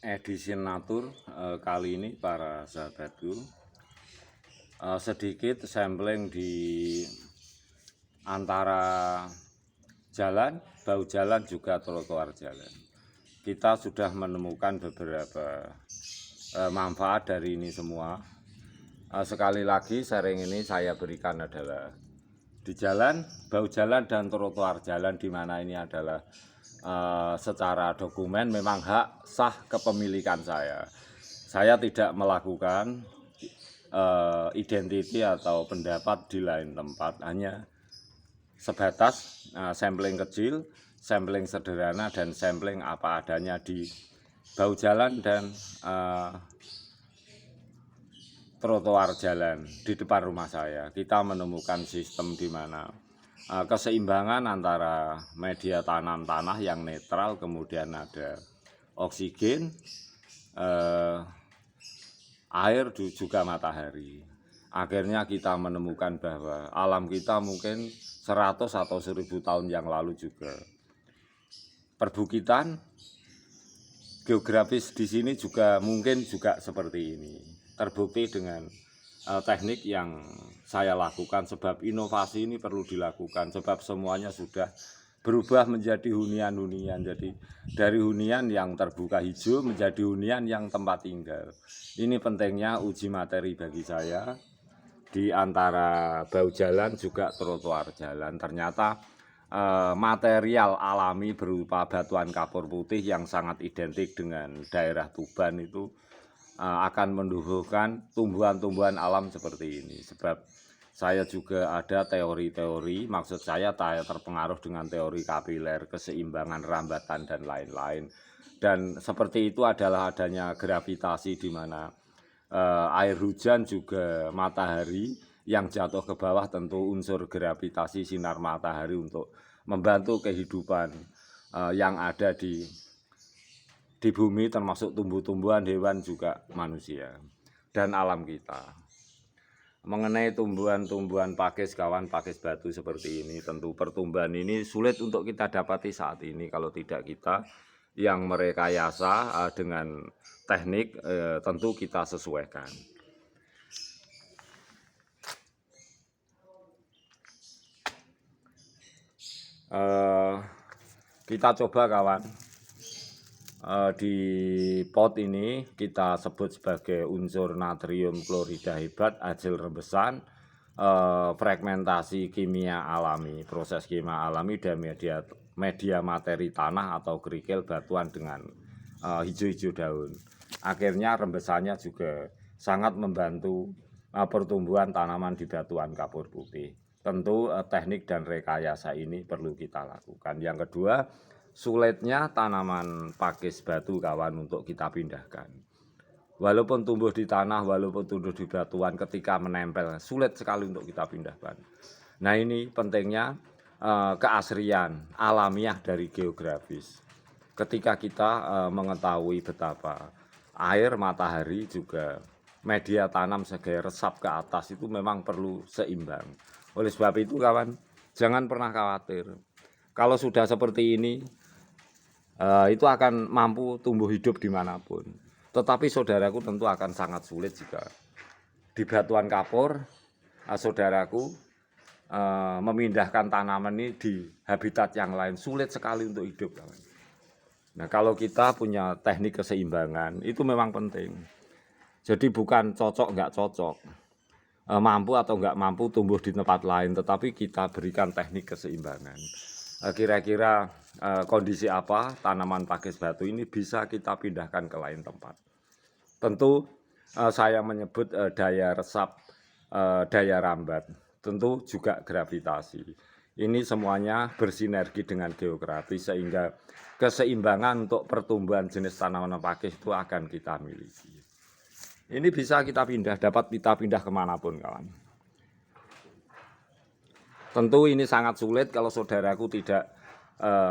Edisi Natur kali ini para sahabatku, sedikit sampling di antara jalan, bahu jalan juga trotoar jalan. Kita sudah menemukan beberapa manfaat dari ini semua. Sekali lagi sharing ini saya berikan adalah di jalan, bahu jalan dan trotoar jalan, di mana ini adalah secara dokumen memang hak sah kepemilikan saya. Saya tidak melakukan identiti atau pendapat di lain tempat, hanya sebatas sampling kecil, sampling sederhana, dan sampling apa adanya di bahu jalan dan trotoar jalan di depan rumah saya. Kita menemukan sistem di mana keseimbangan antara media tanam tanah yang netral, kemudian ada oksigen, air, juga matahari. Akhirnya kita menemukan bahwa alam kita mungkin 100 atau 1000 tahun yang lalu juga perbukitan, geografis di sini juga mungkin juga seperti ini. Terbukti dengan teknik yang saya lakukan, sebab inovasi ini perlu dilakukan, sebab semuanya sudah berubah menjadi hunian-hunian. Jadi dari hunian yang terbuka hijau menjadi hunian yang tempat tinggal. Ini pentingnya uji materi bagi saya di antara bahu jalan juga trotoar jalan. Ternyata material alami berupa batuan kapur putih yang sangat identik dengan daerah Tuban itu akan menumbuhkan tumbuhan-tumbuhan alam seperti ini. Sebab saya juga ada teori-teori, maksud saya terpengaruh dengan teori kapiler, keseimbangan rambatan dan lain-lain. Dan seperti itu adalah adanya gravitasi, di mana air hujan juga matahari yang jatuh ke bawah, tentu unsur gravitasi sinar matahari untuk membantu kehidupan yang ada di bumi, termasuk tumbuh-tumbuhan, hewan, juga manusia dan alam kita. Mengenai tumbuhan-tumbuhan pakis, kawan, pakis batu seperti ini, tentu pertumbuhan ini sulit untuk kita dapati saat ini kalau tidak kita yang merekayasa dengan teknik, tentu kita sesuaikan. Kita coba, kawan, di pot ini kita sebut sebagai unsur natrium klorida hebat hasil rembesan fragmentasi kimia alami, proses kimia alami dan media materi tanah atau kerikil batuan dengan hijau-hijau daun. Akhirnya rembesannya juga sangat membantu pertumbuhan tanaman di batuan kapur putih. Tentu teknik dan rekayasa ini perlu kita lakukan. Yang kedua, sulitnya tanaman pakis batu, kawan, untuk kita pindahkan. Walaupun tumbuh di tanah, walaupun tumbuh di batuan, ketika menempel sulit sekali untuk kita pindahkan. Nah, ini pentingnya keasrian alamiah dari geografis. Ketika kita mengetahui betapa air, matahari, juga media tanam sebagai resap ke atas itu memang perlu seimbang. Oleh sebab itu, kawan, jangan pernah khawatir. Kalau sudah seperti ini, itu akan mampu tumbuh hidup dimanapun. Tetapi saudaraku tentu akan sangat sulit jika di batuan kapur saudaraku memindahkan tanaman ini di habitat yang lain. Sulit sekali untuk hidup, kawan. Nah, kalau kita punya teknik keseimbangan itu memang penting. Jadi bukan cocok nggak cocok, mampu atau nggak mampu tumbuh di tempat lain, tetapi kita berikan teknik keseimbangan. Kira-kira kondisi apa tanaman pakis batu ini bisa kita pindahkan ke lain tempat. Tentu saya menyebut daya resap, daya rambat, tentu juga gravitasi. Ini semuanya bersinergi dengan geografi sehingga keseimbangan untuk pertumbuhan jenis tanaman pakis itu akan kita miliki. Ini bisa kita pindah, dapat kita pindah kemanapun, kawan. Tentu ini sangat sulit kalau saudaraku tidak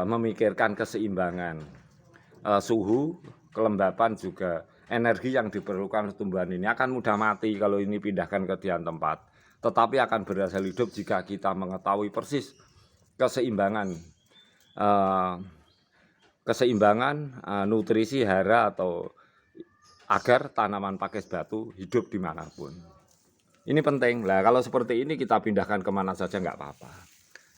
memikirkan keseimbangan suhu, kelembapan, juga energi yang diperlukan tumbuhan ini. Akan mudah mati kalau ini pindahkan ke dian tempat, tetapi akan berhasil hidup jika kita mengetahui persis keseimbangan nutrisi hara atau agar tanaman pakis batu hidup dimanapun. Ini penting lah. Kalau seperti ini kita pindahkan kemana saja nggak apa-apa.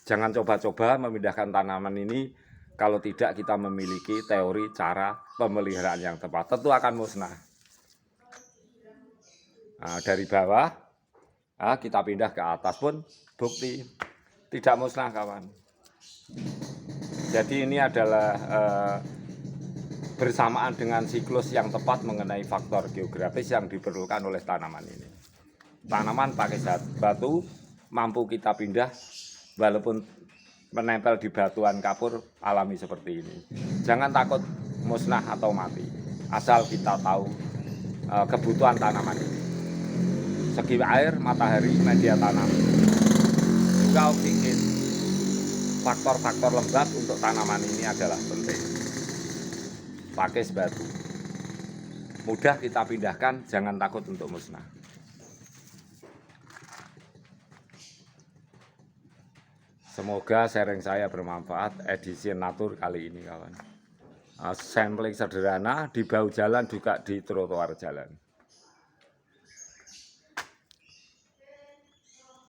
Jangan coba-coba memindahkan tanaman ini kalau tidak kita memiliki teori cara pemeliharaan yang tepat. Tentu akan musnah. Nah, dari bawah kita pindah ke atas pun bukti tidak musnah, kawan. Jadi ini adalah bersamaan dengan siklus yang tepat mengenai faktor geografis yang diperlukan oleh tanaman ini. Tanaman pakai batu mampu kita pindah walaupun menempel di batuan kapur alami seperti ini. Jangan takut musnah atau mati, asal kita tahu kebutuhan tanaman ini. Segi air, matahari, media tanam, juga oksigen, faktor-faktor lembab untuk tanaman ini adalah penting. Pakai batu mudah kita pindahkan, jangan takut untuk musnah. Semoga sharing saya bermanfaat edisi natur kali ini, kawan. Sampling sederhana di bahu jalan juga di trotoar jalan.